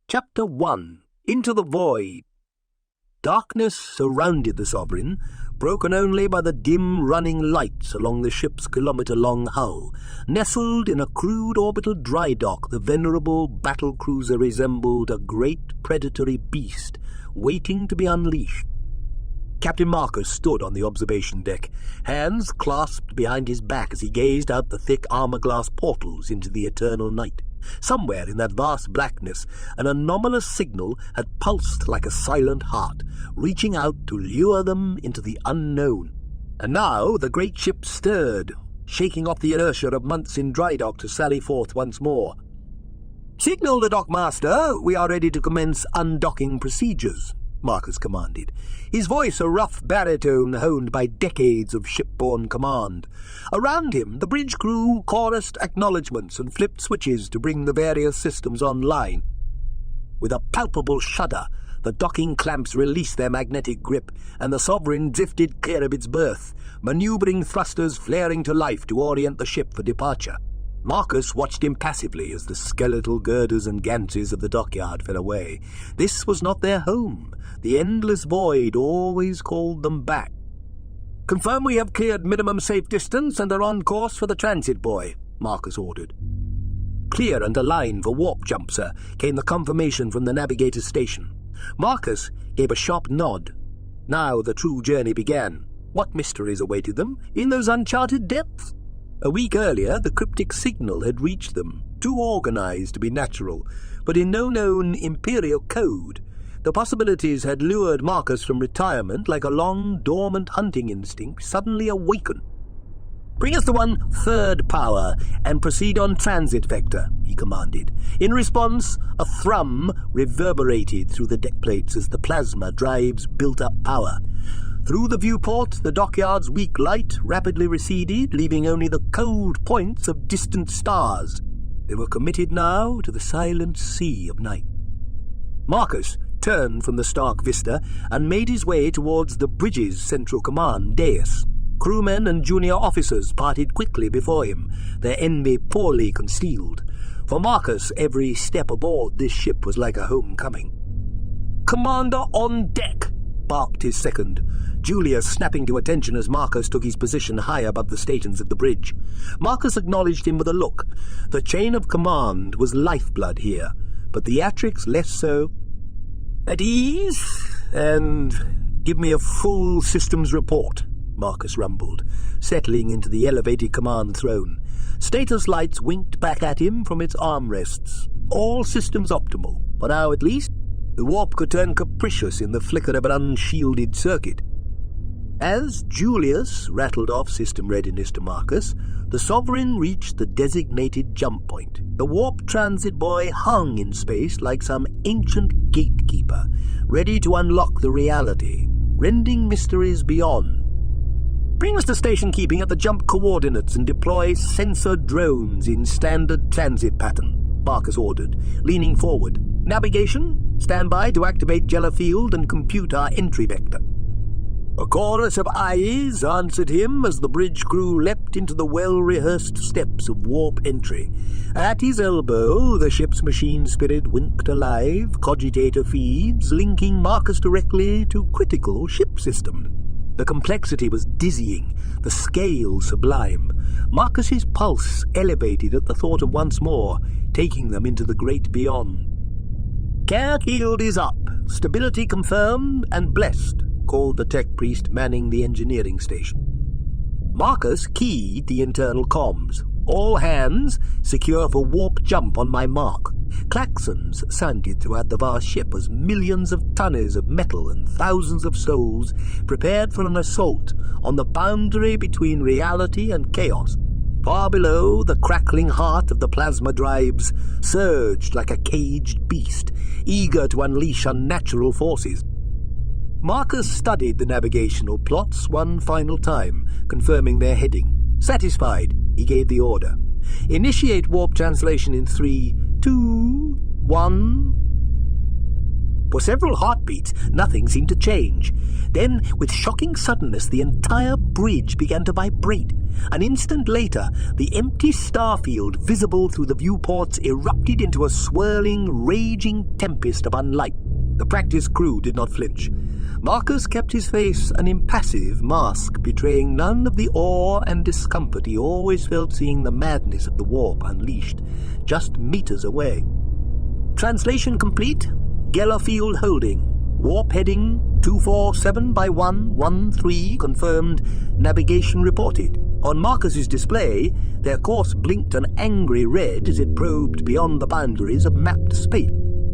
Chapter 1. Into the Void. Darkness surrounded the Sovereign, broken only by the dim running lights along the ship's kilometre-long hull. Nestled in a crude orbital dry dock, the venerable battle-cruiser resembled a great predatory beast waiting to be unleashed. Captain Marcus stood on the observation deck, hands clasped behind his back as he gazed out the thick armour-glass portals into the eternal night. Somewhere in that vast blackness, an anomalous signal had pulsed like a silent heart, reaching out to lure them into the unknown. And now the great ship stirred, shaking off the inertia of months in dry dock to sally forth once more. "Signal the dockmaster, we are ready to commence undocking procedures," Marcus commanded, his voice a rough baritone honed by decades of shipborne command. Around him, the bridge crew chorused acknowledgements and flipped switches to bring the various systems online. With a palpable shudder, the docking clamps released their magnetic grip, and the Sovereign drifted clear of its berth, manoeuvring thrusters flaring to life to orient the ship for departure. Marcus watched impassively as the skeletal girders and gantries of the dockyard fell away. This was not their home. The endless void always called them back. "Confirm we have cleared minimum safe distance and are on course for the transit buoy," Marcus ordered. "Clear and align for warp jump, sir," came the confirmation from the navigator's station. Marcus gave a sharp nod. Now the true journey began. What mysteries awaited them in those uncharted depths? A week earlier, the cryptic signal had reached them, too organized to be natural, but in no known imperial code. The possibilities had lured Marcus from retirement like a long, dormant hunting instinct suddenly awakened. "Bring us to 1/3 power and proceed on transit vector," he commanded. In response, a thrum reverberated through the deck plates as the plasma drives built up power. Through the viewport, the dockyard's weak light rapidly receded, leaving only the cold points of distant stars. They were committed now to the silent sea of night. Marcus turned from the stark vista and made his way towards the bridge's central command dais. Crewmen and junior officers parted quickly before him, their envy poorly concealed. For Marcus, every step aboard this ship was like a homecoming. "Commander on deck!" barked his second, Julius snapping to attention as Marcus took his position high above the statons of the bridge. Marcus acknowledged him with a look. The chain of command was lifeblood here, but theatrics less so. "At ease, and give me a full systems report," Marcus rumbled, settling into the elevated command throne. Status lights winked back at him from its armrests. All systems optimal, for now at least. The warp could turn capricious in the flicker of an unshielded circuit. As Julius rattled off system readiness to Marcus, the Sovereign reached the designated jump point. The warp transit buoy hung in space like some ancient gatekeeper, ready to unlock the reality, rending mysteries beyond. "Bring us to station keeping at the jump coordinates and deploy sensor drones in standard transit pattern," Marcus ordered, leaning forward. "Navigation, stand by to activate Jella Field and compute our entry vector." A chorus of ayes answered him as the bridge crew leapt into the well-rehearsed steps of warp entry. At his elbow, the ship's machine spirit winked alive, cogitator feeds, linking Marcus directly to critical ship system. The complexity was dizzying, the scale sublime. Marcus's pulse elevated at the thought of once more taking them into the great beyond. "Care field is up, stability confirmed and blessed," called the tech priest manning the engineering station. Marcus keyed the internal comms. "All hands, secure for warp jump on my mark." Klaxons sounded throughout the vast ship as millions of tonnes of metal and thousands of souls prepared for an assault on the boundary between reality and chaos. Far below, the crackling heart of the plasma drives surged like a caged beast, eager to unleash unnatural forces. Marcus studied the navigational plots one final time, confirming their heading. Satisfied, he gave the order. "Initiate warp translation in 3, 2, 1... For several heartbeats, nothing seemed to change. Then, with shocking suddenness, the entire bridge began to vibrate. An instant later, the empty starfield visible through the viewports erupted into a swirling, raging tempest of unlight. The practiced crew did not flinch. Marcus kept his face an impassive mask, betraying none of the awe and discomfort he always felt seeing the madness of the warp unleashed, just meters away. Translation complete. Geller field holding. Warp heading 247 by 113 confirmed. Navigation reported. On Marcus's display, their course blinked an angry red as it probed beyond the boundaries of mapped space.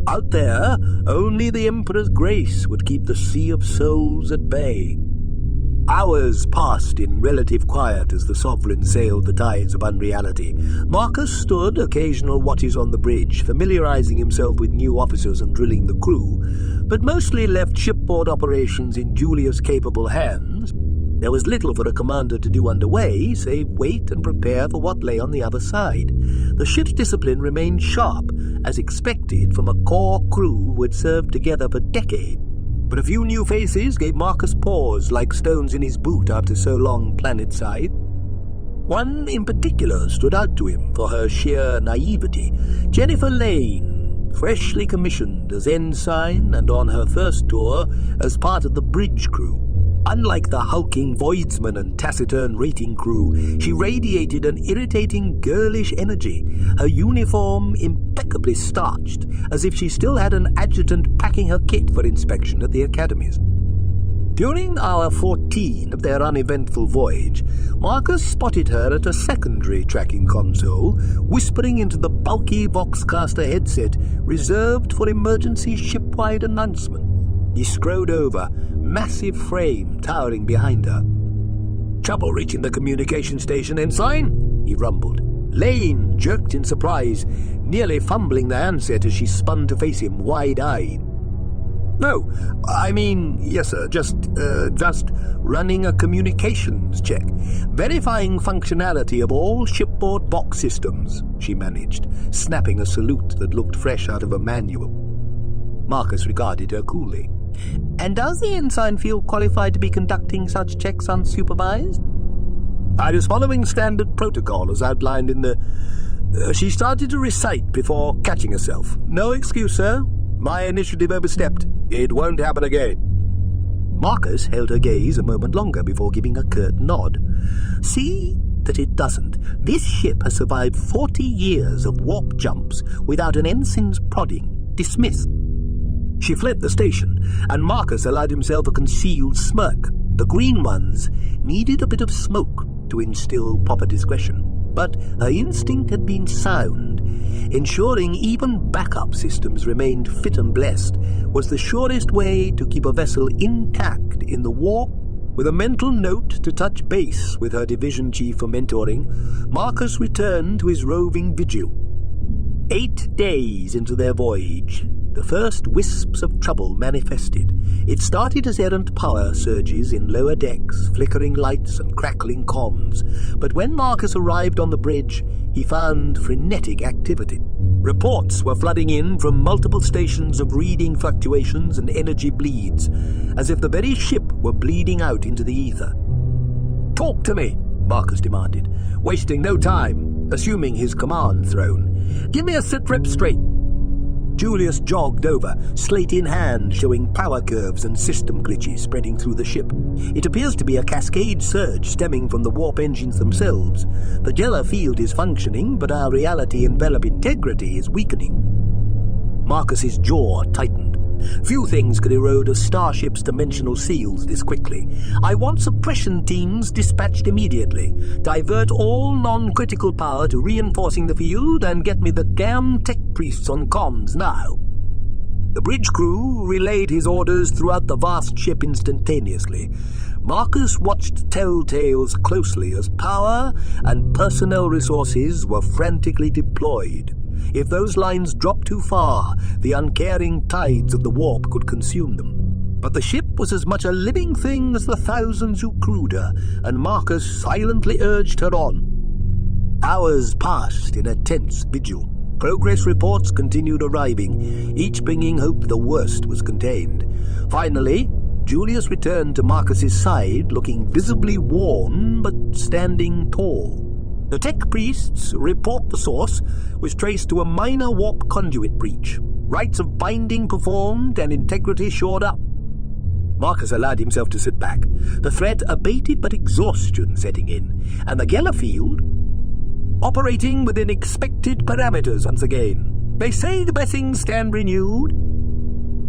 Out there, only the Emperor's grace would keep the sea of souls at bay. Hours passed in relative quiet as the Sovereign sailed the tides of unreality. Marcus stood occasional watches on the bridge, familiarizing himself with new officers and drilling the crew, but mostly left shipboard operations in Julia's capable hands. There was little for a commander to do underway, save wait and prepare for what lay on the other side. The ship's discipline remained sharp, as expected from a core crew who had served together for decades. But a few new faces gave Marcus pause like stones in his boot after so long planetside. One in particular stood out to him for her sheer naivety. Jennifer Lane, freshly commissioned as ensign and on her first tour as part of the bridge crew. Unlike the hulking voidsman and taciturn rating crew, she radiated an irritating girlish energy, her uniform impeccably starched, as if she still had an adjutant packing her kit for inspection at the academies. During hour 14 of their uneventful voyage, Marcus spotted her at a secondary tracking console, whispering into the bulky Voxcaster headset reserved for emergency shipwide announcement. He strode over, massive frame towering behind her. "Trouble reaching the communication station, Ensign?" he rumbled. Lane jerked in surprise, nearly fumbling the handset as she spun to face him, wide-eyed. "No, yes sir, just running a communications check. Verifying functionality of all shipboard box systems," she managed, snapping a salute that looked fresh out of a manual. Marcus regarded her coolly. "And does the ensign feel qualified to be conducting such checks unsupervised?" "I was following standard protocol as outlined in the..." She started to recite before catching herself. "No excuse, sir. My initiative overstepped. It won't happen again." Marcus held her gaze a moment longer before giving a curt nod. "See that it doesn't. This ship has survived 40 years of warp jumps without an ensign's prodding. Dismissed." She fled the station, and Marcus allowed himself a concealed smirk. The green ones needed a bit of smoke to instill proper discretion, but her instinct had been sound. Ensuring even backup systems remained fit and blessed was the surest way to keep a vessel intact in the warp. With a mental note to touch base with her division chief for mentoring, Marcus returned to his roving vigil. 8 days into their voyage, the first wisps of trouble manifested. It started as errant power surges in lower decks, flickering lights and crackling comms. But when Marcus arrived on the bridge, he found frenetic activity. Reports were flooding in from multiple stations of reading fluctuations and energy bleeds, as if the very ship were bleeding out into the ether. "Talk to me," Marcus demanded, wasting no time, assuming his command throne. "Give me a sit-rep straight." Julius jogged over, slate in hand, showing power curves and system glitches spreading through the ship. It appears to be a cascade surge stemming from the warp engines themselves. The Geller field is functioning, but our reality envelop integrity is weakening. Marcus's jaw tightened. Few things could erode a starship's dimensional seals this quickly. "I want suppression teams dispatched immediately. Divert all non-critical power to reinforcing the field and get me the damn tech priests on comms now." The bridge crew relayed his orders throughout the vast ship instantaneously. Marcus watched telltales closely as power and personnel resources were frantically deployed. If those lines dropped too far, the uncaring tides of the warp could consume them. But the ship was as much a living thing as the thousands who crewed her, and Marcus silently urged her on. Hours passed in a tense vigil. Progress reports continued arriving, each bringing hope the worst was contained. Finally, Julius returned to Marcus's side, looking visibly worn but standing tall. The tech priests report the source was traced to a minor warp conduit breach. Rites of binding performed and integrity shored up. Marcus allowed himself to sit back. The threat abated, but exhaustion setting in, and the Geller field operating within expected parameters once again. They say the blessings stand renewed.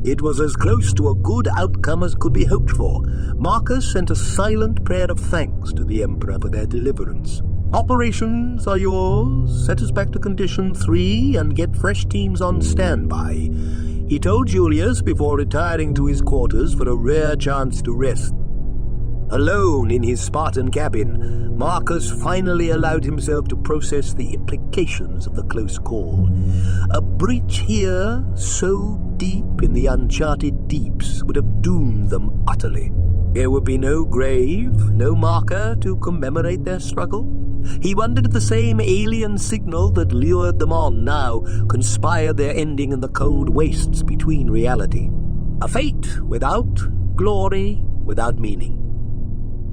It was as close to a good outcome as could be hoped for. Marcus sent a silent prayer of thanks to the Emperor for their deliverance. Operations are yours. Set us back to Condition 3 and get fresh teams on standby, he told Julius before retiring to his quarters for a rare chance to rest. Alone in his Spartan cabin, Marcus finally allowed himself to process the implications of the close call. A breach here, so deep in the uncharted deeps, would have doomed them utterly. There would be no grave, no marker to commemorate their struggle. He wondered if the same alien signal that lured them on now conspired their ending in the cold wastes between reality. A fate without glory, without meaning.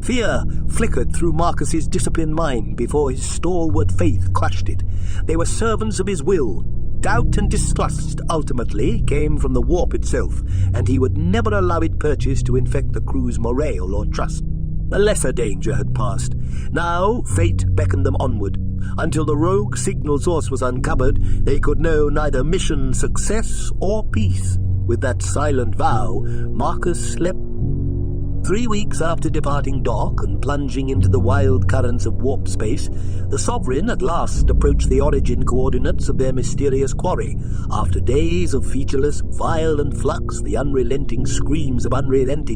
Fear flickered through Marcus's disciplined mind before his stalwart faith crushed it. They were servants of his will. Doubt and distrust ultimately came from the warp itself, and he would never allow it purchase to infect the crew's morale or trust. A lesser danger had passed. Now fate beckoned them onward. Until the rogue signal source was uncovered, they could know neither mission success or peace. With that silent vow, Marcus slept. 3 weeks after departing dock and plunging into the wild currents of warp space, the Sovereign at last approached the origin coordinates of their mysterious quarry. After days of featureless, violent flux, the unrelenting screams of unreality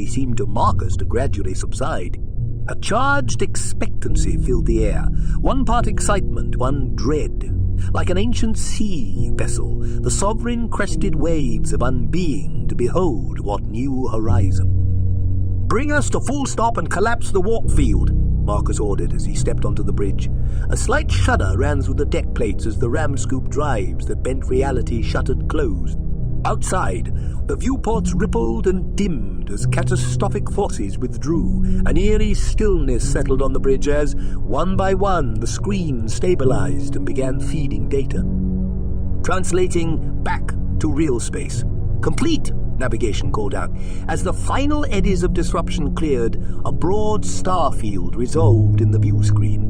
seemed to Marcus to gradually subside. A charged expectancy filled the air, one part excitement, one dread. Like an ancient sea vessel, the Sovereign crested waves of unbeing to behold what new horizon. "Bring us to full stop and collapse the warp field," Marcus ordered as he stepped onto the bridge. A slight shudder ran through the deck plates as the ram-scoop drives that bent reality shuttered closed. Outside, the viewports rippled and dimmed as catastrophic forces withdrew. An eerie stillness settled on the bridge as, one by one, the screens stabilized and began feeding data. Translating back to real space. "Complete," navigation called out. As the final eddies of disruption cleared, a broad star field resolved in the view screen.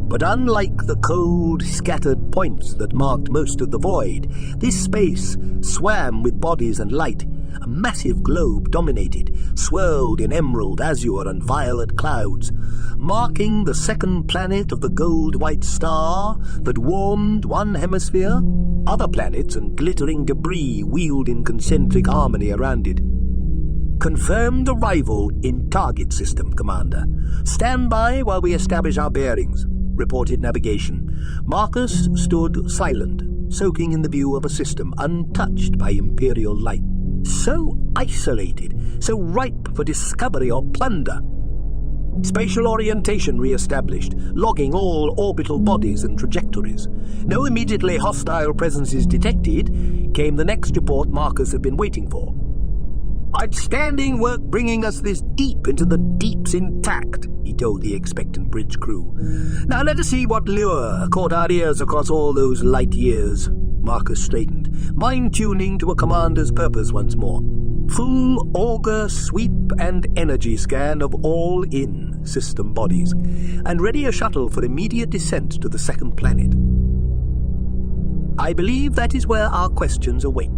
But unlike the cold, scattered points that marked most of the void, this space swam with bodies and light. A massive globe dominated, swirled in emerald, azure, and violet clouds, marking the second planet of the gold-white star that warmed one hemisphere. Other planets and glittering debris wheeled in concentric harmony around it. "Confirmed arrival in target system, Commander. Stand by while we establish our bearings," reported navigation. Marcus stood silent, soaking in the view of a system untouched by Imperial light. So isolated, so ripe for discovery or plunder. Spatial orientation re-established, logging all orbital bodies and trajectories. No immediately hostile presences detected, came the next report Marcus had been waiting for. "Outstanding work bringing us this deep into the deeps intact," he told the expectant bridge crew. "Now let us see what lure caught our ears across all those light years." Marcus straightened, mind-tuning to a commander's purpose once more. Full auger sweep and energy scan of all in-system bodies, and ready a shuttle for immediate descent to the second planet. "I believe that is where our questions await."